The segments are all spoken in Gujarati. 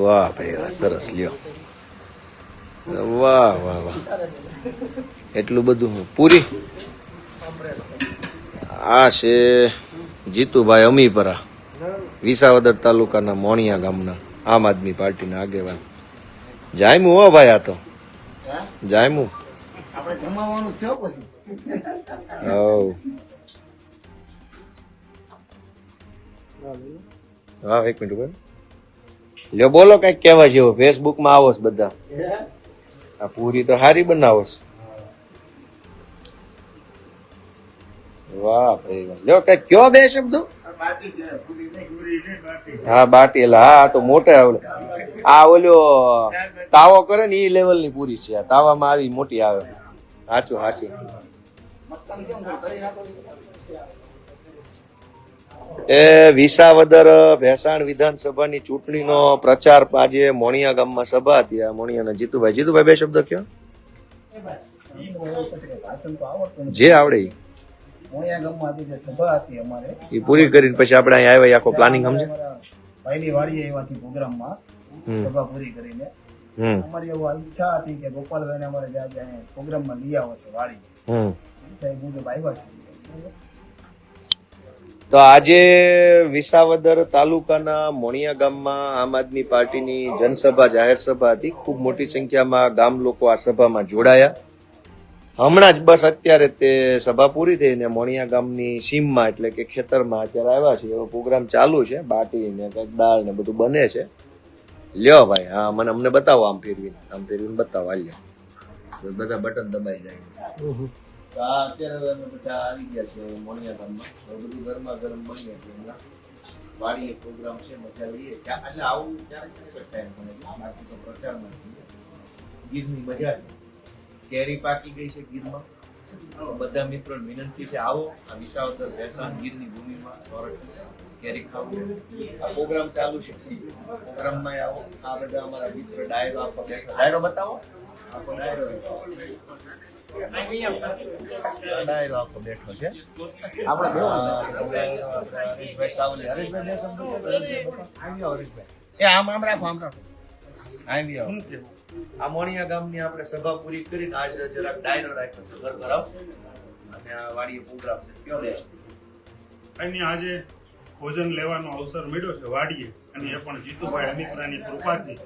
વાહ ભાઈ વાહ, સરસ લ્યો. વાહ વાહ વાહ, એટલું બધું પૂરી. આ છે જીતુભાઈ અમીપરા, વિસાવદર તાલુકાના મોણિયા ગામના આમ આદમી પાર્ટીના આગેવાન. જાયમું હો ભાઈ, આ તો જાયમું. આપણે જમાવાનું છે પછી. હા એક મિનિટ ભાઈ, લ્યો બોલો કઈક કેવા જેવો. ફેસબુક માં આવો છો બધા. આ પૂરી તો સારી બનાવો છો. વાહ ભાઈ વાહ, લ્યો કઈક કયો બે શબ્દો. હા બાટીલા, હા તો મોટા આવે. આ ઓલ્યો તાવો કરે ને ઈ લેવલ ની પૂરી છે. આ તાવામાં આવી મોટી આવે. સાચું સાચું. એ વિસાવદર ભેસાણ વિધાનસભાની ચૂંટણીનો પ્રચાર આજે મોણિયા ગામમાં સભા હતી. આ મોણિયાના જીતુભાઈ બે શબ્દ કયો જે આવડે ઈ. મોણિયા ગામમાં જે સભા હતી અમારે એ પૂરી કરીને પછી આપણે અહીંયા આવ્યા. આખો પ્લાનિંગ સમજે. પહેલી વાડી આવ્યા છે પ્રોગ્રામમાં, સભા પૂરી કરીને. અમારી એવું ઈચ્છા હતી કે ગોપાલભાઈને અમારે જ્યાં પ્રોગ્રામમાં લઈ આવો છે વાડી, સાહેબ મુજબ આવ્યા છે. તો આજે વિસાવદર તાલુકાના મોણિયા ગામમાં આમ આદમી પાર્ટીની જનસભા, જાહેર સભા હતી. ખૂબ મોટી સંખ્યામાં ગામ લોકો આ સભામાં જોડાયા. હમણાં જ બસ અત્યારે તે સભા પૂરી થઈને મોણિયા ગામની સીમમાં એટલે કે ખેતરમાં અત્યારે આવ્યા છે. એવો પ્રોગ્રામ ચાલુ છે. બાટી ને કઈક દાળ ને બધું બને છે. લ્યો ભાઈ, હા મને અમને બતાવો. આમ ફેરવીને બતાવો. હાલ્યો બધા બટન દબાઈ જાય. અત્યારે અમે બધા આવી ગયા છે મોણિયા ગામમાં. બધું ગરમા ગરમ બની એટલે વાડીએ પ્રોગ્રામ છે, મજા લઈએ. એટલે આવું ક્યારેક ટાઈમ મને બાકી તો પ્રચારમાં ગીરની મજા છે. કેરી પાકી ગઈ છે ગીરમાં. બધા મિત્રોને વિનંતી છે, આવો આ વિસાવદર ભેસાણ ગીરની ભૂમિમાં કેરી ખાવું. આ પ્રોગ્રામ ચાલુ છે. પ્રોગ્રામમાં આવો. આ બધા અમારા મિત્ર ડાયરો આપવા બેઠા. ડાયરો બતાવો. આપો ડાયરો. ડાયરો આખો બેઠો છે. આપણે હરીશભાઈ સાવલી. હરીશભાઈ આમ રાખો, આમ રાખો. આ મોણિયા ગામની આપણે સભા પૂરી કરીને આજ જરાક ડાયરો રાખ્યો છે ઘર ઘર અને આ વાડીએ પ્રોગ્રામ છે. કયો દેશ અહીં આજે ભોજન લેવાનો અવસર મળ્યો છે વાડીએ, અને એ પણ જીતુભાઈ અમીપરાની કૃપાથી.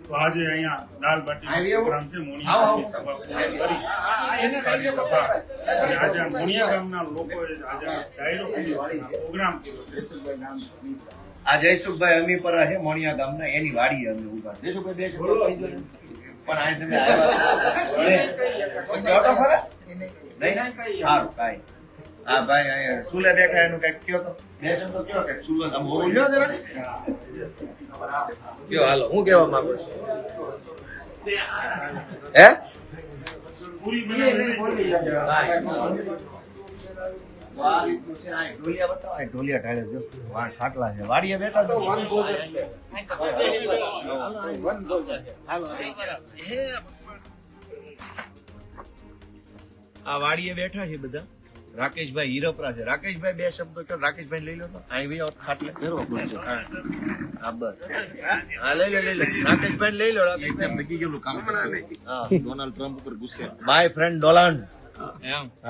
તો આજે અહીંયા દાલ બાટીનો પ્રોગ્રામ છે. મોણિયા ગામની સભા પૂરી કરી સારી સભા. અને આજે મોણિયા ગામના લોકોએ આજે ડાયરો પ્રોગ્રામ કર્યો છે. આ જયસુખભાઈ અમીપરા છે મોણિયા ગામના, એની વાડી અમે ઉભા. જયસુખભાઈ બે શબ્દો કહી દો. પણ આ તમે આવ્યા નહીં સારું કાંઈ. હા ભાઈ અહીંયા સુલે બેઠા એનું કઈક કયો તો બે શબ્દો કયો કઈક સુલે આમ હોવું લ્યો જરા કયો. હાલો હું કેવા માંગુ છું. હે પૂરી બનાવીને ઢોલિયા ઢાળે જો ખાટલા છે. વાડીએ બેઠા આ વાડીએ બેઠા છે બધા. રાકેશભાઈ હીરપરા છે. રાકેશભાઈ બે શબ્દો કહો. રાકેશભાઈ લઈ લો તો અહીં ખાટલે ફેરવો પડશે. હા બસ હા લઈ લો રાકેશભાઈ લઈ લો. રાકેશભાઈ બગી ગયેલું કામ. હા ડોનાલ્ડ ટ્રમ્પ ઉપર ગુસ્સે. My friend Donald.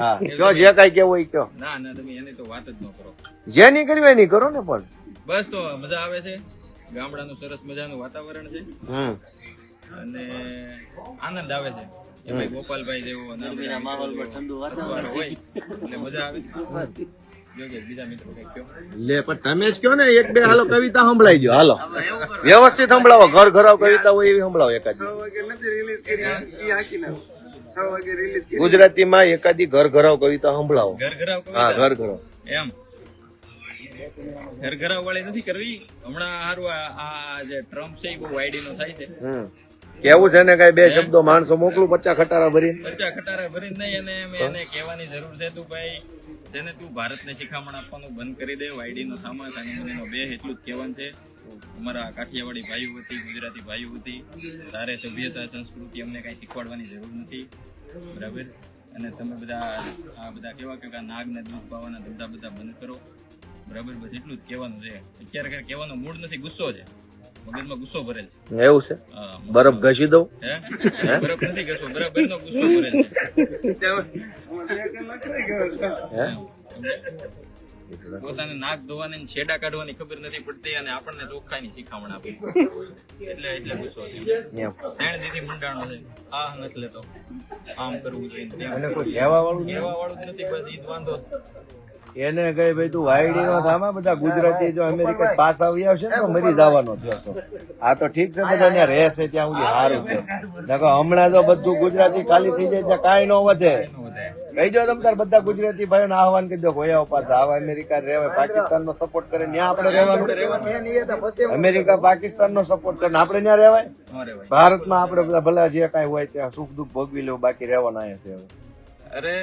હા કયો જે કઈ કેવું હોય કયો. ના તમે એની તો વાત જ ન કરો. જે નહીં કર્યું એની કરો ને. પણ બસ તો મજા આવે છે. ગામડાનું સરસ મજાનું વાતાવરણ છે અને આનંદ આવે છે. એમાં ગોપાલભાઈ જેવો માહોલમાં ઠંડુ વાતાવરણ હોય એટલે મજા આવે. બીજા મિત્રો કઈ કયો લે પણ તમે જ કયો ને. એક બે હાલો કવિતા સંભળાઈ ગયો. હાલો વ્યવસ્થિત સંભળાવો. ઘર ઘરાવ કવિતા હોય એવી સંભળાવો. એકાદી ગુજરાતીમાં એકાદી ઘર ઘરાવ કવિતા સંભળાવો. હા ઘર ઘરાવ એમ ઘર ઘરાવ વાળી નથી કરવી હમણાં. સારું આ જે ટ્રમ્પ છે એ બહુ વાયડી નો થાય છે. કેવું છે ને કઈ બે શબ્દો માણસો મોકલું 50 ખટારા ભરીને. 50 ખટારા ભરીને નહીં. અને એને કહેવાની જરૂર છે તું ભાઈ જેને તું ભારતને શિખામણ આપવાનું બંધ કરી દે. વાયડી નો સામા સાની બે એટલું જ કહેવાનું છે. અમારા કાઠિયાવાડી ભાઈઓ હતી, ગુજરાતી ભાઈઓ હતી, તારે સભ્યતા સંસ્કૃતિ અમને કઈ શીખવાડવાની જરૂર નથી. બરાબર. અને તમે બધા આ બધા કેવા કે નાગને દૂધ પાવાના ધંધા બધા બંધ કરો, બરાબર? બસ એટલું જ કહેવાનું છે. અત્યારે કહેવાનો મૂડ નથી, ગુસ્સો છે, મગજમાં ગુસ્સો ભરેલ છે. એવું છે? હા, બરફ ઘસી દઉં? હે બરફ નથી કહેશો, બરાબરનો ગુસ્સો ભરેલ છે. પોતાને નાક ધોવાની ને છેડા કાઢવાની ખબર નથી પડતી અને આપણને ચોખ્ખાઈની શિખામણ આપે એટલે ગુસ્સો છે. 3 દીથી મંડાણો છે, આ નથી લેતો, આમ કરવું જોઈએ, અને કોઈ કહેવા વાળું કહેવા વાળું જ નથી. બસ ઈ જ વાંધો. એને કઈ ભાઈ તું વાયડી નો થામા, બધા ગુજરાતી જો અમેરિકા પાસ આવી આવશે ને તો મરી જવાનો થયો છો. આ તો ઠીક છે, બધા ત્યાં રહેશે ત્યાં સુધી સારું છે. નકર હમણાં જો બધું ગુજરાતી ખાલી થઈ જાય ત્યાં કાંઈ ન વધે. કહી દો તમ તાર બધા ગુજરાતી ભાઈઓને આહવાન કરી દો, કોઈ પાછા આવા અમેરિકા રહેવાય, પાકિસ્તાન નો સપોર્ટ કરે ત્યાં આપણે રહેવાનું. અમેરિકા પાકિસ્તાન નો સપોર્ટ કરે આપણે ત્યાં રહેવાય. ભારતમાં આપણે બધા ભલા જે કાંઈ હોય ત્યાં સુખ દુઃખ ભોગવી લેવું, બાકી રહેવાના અહીંયા છે. અરે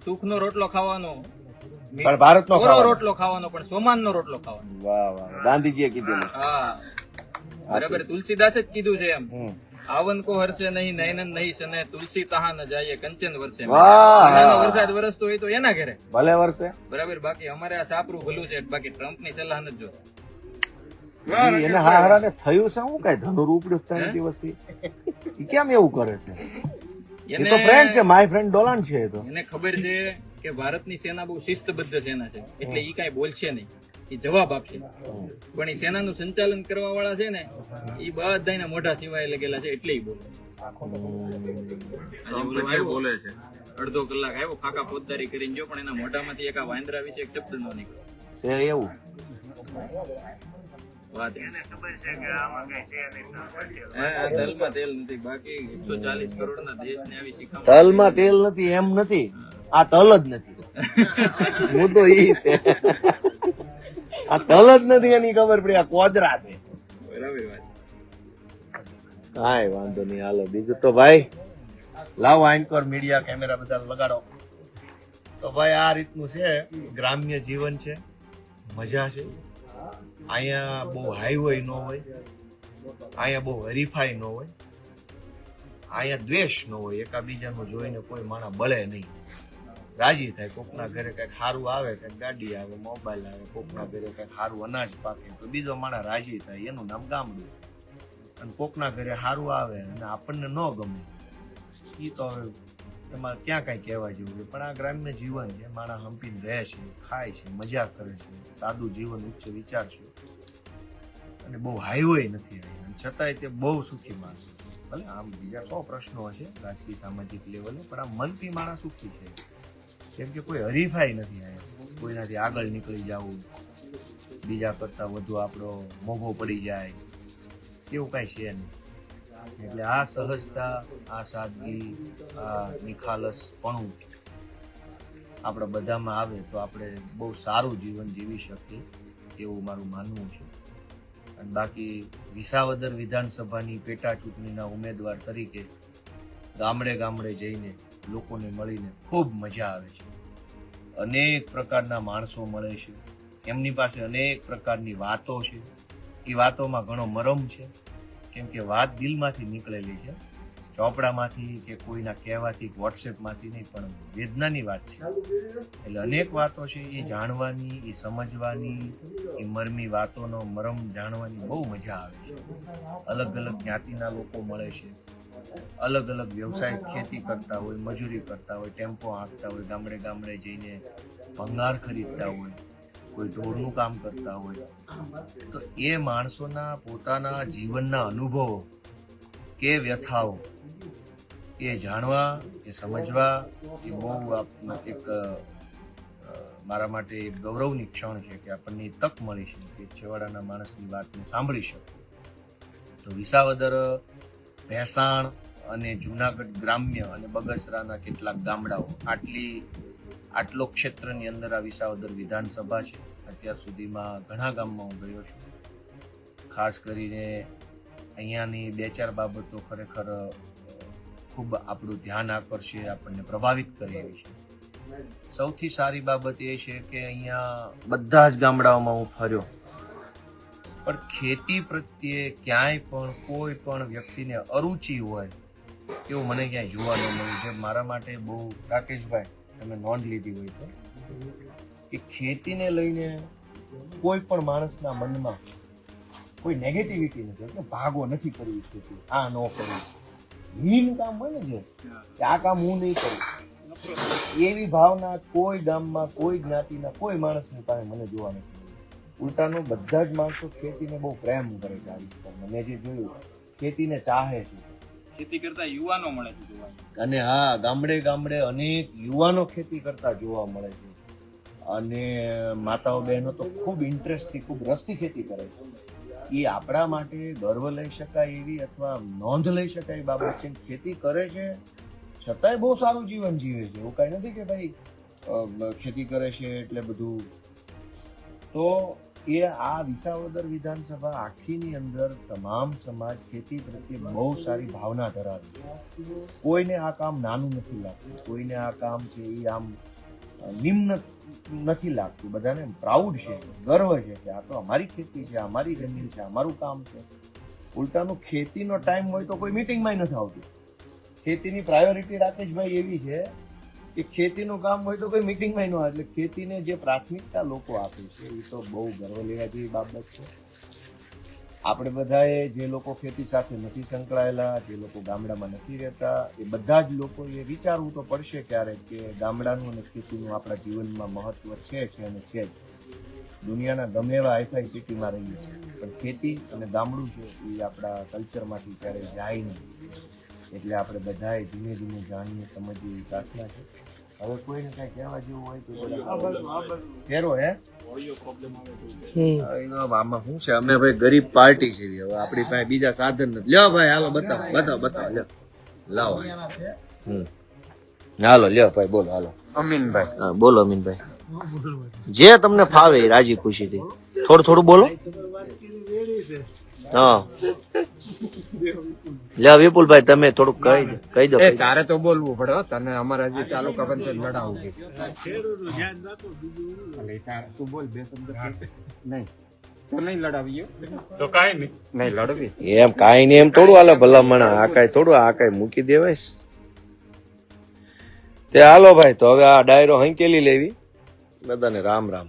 સુખનો રોટલો ખાવાનો, પણ ભારતનો રોટલો ખાવાનો, પણ સોમાનનો રોટલો ખાવાનો. વાહ વાહ, ગાંધીજીએ કીધું. હા બરાબર, તુલસીદાસે જ કીધું છે એમ, આવન કો હરશે નહીં નયનન નહીં સને, તુલસી તહા ન જાય કંચન વર્ષે. વરસાદ વરસતો હોય તો એના ઘરે ભલે વર્ષે, બરાબર? બાકી અમારે આ સાપરું ભલું છે, બાકી ટ્રમ્પ ની સલાહ નથી જોતી. એને હારાને થયું છે હું કઈ ધનુર ઉપડ્યું 3 દિવસથી, કેમ એવું કરે છે? એ તો ફ્રેન્ડ છે, માય ફ્રેન્ડ ડોલાન છે. એ તો એને ખબર છે કે ભારતની સેના બહુ શિસ્તબદ્ધ સેના છે, એટલે ઈ કઈ બોલશે નહીં, એ જવાબ આપશે. પણ એ સેનાનું સંચાલન કરવા વાળા છે ને, એ બધાના મોઢા સિવાય લગેલા છે, એટલે ઈ બોલે છે. અડધો કલાક આવ્યો, ખાકા ફોજદારી કરીને જો, પણ એના મોઢામાંથી એક આ વાંદરા વિશે એક શબ્દ નો નીકળ્યો. છે એવું વાત તલમાં તેલ નથી, બાકી 140 કરોડના દેશને આવી શિખામણ. તલમાં તેલ નથી એમ નથી, આ તલ જ નથી. મુદ્દો ઈ છે, આ તલ જ નથી એની ખબર પડી, આ કોદરા છે. બરાબર વાત. કાંઈ વાંધો નહીં, હાલો બીજું તો ભાઈ લાવો એન્કર મીડિયા કેમેરા બધા લગાડો. તો ભાઈ આ રીતનું છે ગ્રામ્ય જીવન છે, મજા છે. અહીંયા બહુ હાઈવે ન હોય, અહીંયા બહુ હરીફાઈ ન હોય, અહીંયા દ્વેષ ન હોય, એકાબીજાનું જોઈને કોઈ માણસ બળે નહીં, રાજી થાય. કોકના ઘરે કઈક સારું આવે, કઈક ગાડી આવે, મોબાઈલ આવે, કોકના ઘરે કઈક સારું અનાજ પાકે તો બીજો માણસ રાજી થાય, એનું નામ ગામડું. અને કોકના ઘરે સારું આવે અને આપણને ન ગમે, એ તો હવે એમાં ક્યાં કઈ કહેવા જેવું છે. પણ આ ગ્રામ્ય જીવન છે, માણસ હંપીને રહે છે, ખાય છે, મજા કરે છે, સાદું જીવન, ઉચ્ચ વિચાર છે, અને બહુ હાઈવે નથી, છતાંય તે બહુ સુખી માણસ. ભલે આમ બીજા 100 પ્રશ્નો હશે રાજકીય સામાજિક લેવલે, પણ આ મનથી માણસ સુખી છે. કેમ કે કોઈ હરીફાઈ નથી, અહીંયા કોઈનાથી આગળ નીકળી જવું, બીજા કરતા વધુ આપણો મોભો પડી જાય, એવું કઈ છે નહીં. એટલે આ સહજતા, આ સાદગી, આ નિખાલસપણું આપણે બધામાં આવે તો આપણે બહુ સારું જીવન જીવી શકીએ, એવું મારું માનવું છે. અને બાકી વિસાવદર વિધાનસભાની પેટા ચૂંટણીના ઉમેદવાર તરીકે ગામડે ગામડે જઈને લોકોને મળીને ખૂબ મજા આવે છે. અનેક પ્રકારના માણસો મળે છે, એમની પાસે અનેક પ્રકારની વાતો છે, એ વાતોમાં ઘણો મરમ છે. કેમ કે વાત દિલમાંથી નીકળેલી છે, ચોપડામાંથી કે કોઈના કહેવાથી, વોટ્સએપમાંથી નહીં, પણ વેદનાની વાત છે. એટલે અનેક વાતો છે, એ જાણવાની, એ સમજવાની, એ મરમી વાતોનો મરમ જાણવાની બહુ મજા આવે છે. અલગ અલગ જ્ઞાતિના લોકો મળે છે, અલગ અલગ વ્યવસાય, ખેતી કરતા હોય, મજૂરી કરતા હોય, ટેમ્પો હાંકતા હોય, ગામડે ગામડે જઈને ભંગાર ખરીદતા હોય, કોઈ ઢોરનું કામ કરતા હોય. તો એ માણસોના પોતાના જીવનના અનુભવો કે વ્યથાઓ એ જાણવા, એ સમજવા, એ બહુ એક મારા માટે એક ગૌરવની ક્ષણ છે કે આપણને તક મળી છે કે છેવાડાના માણસની વાતને સાંભળી શકે. તો વિસાવદર, ભેસાણ અને જુનાગઢ ગ્રામ્ય અને બગસરાના કેટલાક ગામડાઓ, આટલો ક્ષેત્રની અંદર આ વિસાવદર વિધાનસભા છે. અત્યાર સુધીમાં ઘણા ગામમાં હું ગયો છું. ખાસ કરીને અહીંયાની 2-4 બાબતો ખરેખર ખૂબ આપણું ધ્યાન આકર્ષે, આપણને પ્રભાવિત કરે એવી છે. સૌથી સારી બાબત એ છે કે અહીંયા બધા જ ગામડાઓમાં હું ફર્યો, પણ ખેતી પ્રત્યે ક્યાંય પણ કોઈ પણ વ્યક્તિને અરુચિ હોય એવું મને ક્યાંય જોવા ન મળ્યું છે. મારા માટે બહુ, રાકેશભાઈ તમે નોંધ લીધી હોય તો, કે ખેતીને લઈને કોઈ પણ માણસના મનમાં કોઈ નેગેટિવિટી નથી, એટલે ભાગો નથી કરવી ખેતી, આ ન કરવું, હીન કામ હોય ને જે કે આ કામ હું નહીં કરું, એવી ભાવના કોઈ ગામમાં કોઈ જ્ઞાતિના કોઈ માણસની પાસે મને જોવા નથી મળી. ઉલટાનું બધા જ માણસો ખેતીને બહુ પ્રેમ કરે છે. આ વિસ્તારમાં મેં જે જોયું, ખેતીને ચાહે છે. ખેતી કરતા યુવાનો મળે છે જોવા. અને હા, ગામડે ગામડે અનેક યુવાનો ખેતી કરતા જોવા મળે છે. અને માતાઓ બહેનો તો ખૂબ ઇન્ટરેસ્ટથી, ખૂબ રસથી ખેતી કરે છે. એ આપણા માટે ગર્વ લઈ શકાય એવી અથવા નોંધ લઈ શકાય એ બાબત છે. ખેતી કરે છે છતાંય બહુ સારું જીવન જીવે છે. એવું કાંઈ નથી કે ભાઈ ખેતી કરે છે એટલે બધું. તો એ આ વિસાવદર વિધાનસભા આખીની અંદર તમામ સમાજ ખેતી પ્રત્યે બહુ સારી ભાવના ધરાવે છે. કોઈને આ કામ નાનું નથી લાગતું, કોઈને આ કામ છે એ આમ નિમ્ન નથી લાગતું. બધાને પ્રાઉડ છે, ગર્વ છે કે આ તો અમારી ખેતી છે, અમારી જમીન છે, અમારું કામ છે. ઉલટાનું ખેતીનો ટાઈમ હોય તો કોઈ મિટિંગમાં નથી આવતું. ખેતીની પ્રાયોરિટી રાકેશભાઈ એવી છે કે ખેતીનું કામ હોય તો કોઈ મિટિંગમાં ન આવે. એટલે ખેતીને જે પ્રાથમિકતા લોકો આપે છે એ તો બહુ ગર્વ લેવા જેવી બાબત છે. આપણે બધાએ જે લોકો ખેતી સાથે નથી સંકળાયેલા, જે લોકો ગામડામાં નથી રહેતા, એ બધા જ લોકોએ વિચારવું તો પડશે ક્યારેક કે ગામડાનું અને ખેતીનું આપણા જીવનમાં મહત્વ છે અને છે જ. દુનિયાના ગમે એવા હાઈફાઈ સિટીમાં રહીએ પણ ખેતી અને ગામડું છે એ આપણા કલ્ચરમાંથી ક્યારેય જાય નહીં. એટલે આપણે બધાએ ધીમે ધીમે જાણીએ, સમજીએ એવી પ્રાર્થના છે. હવે કોઈને કઈ કહેવા જેવું હોય તો ફેરો હે આમાં શું છે, અમે ભાઈ ગરીબ પાર્ટી છે. હવે આપણી પાસે બીજા સાધન નથી. લ્યો ભાઈ, હાલો બતાવો લ્યો, લાવો. હાલો લ્યો ભાઈ, બોલો. હાલો અમીનભાઈ. હા બોલો અમીનભાઈ, જે તમને ફાવે એ રાજી ખુશીથી થોડું બોલો. હા લ્યો વિપુલભાઈ, તમે થોડુંક કહી દો. તારે તો બોલવું પડે હો, તને અમારે હજી તાલુકા પંચાયત લડાવવું છે. તું બોલ બે શબ્દ. નહીં તો નહીં લડાવીએ તો કાંઈ નહીં લડવી એમ કાંઈ નહીં, એમ થોડું હાલે ભલામણ. આ કાંઈ મૂકી દેવાય. તે હાલો ભાઈ, તો હવે આ ડાયરો હંકેલી લેવી. બધાને રામ રામ.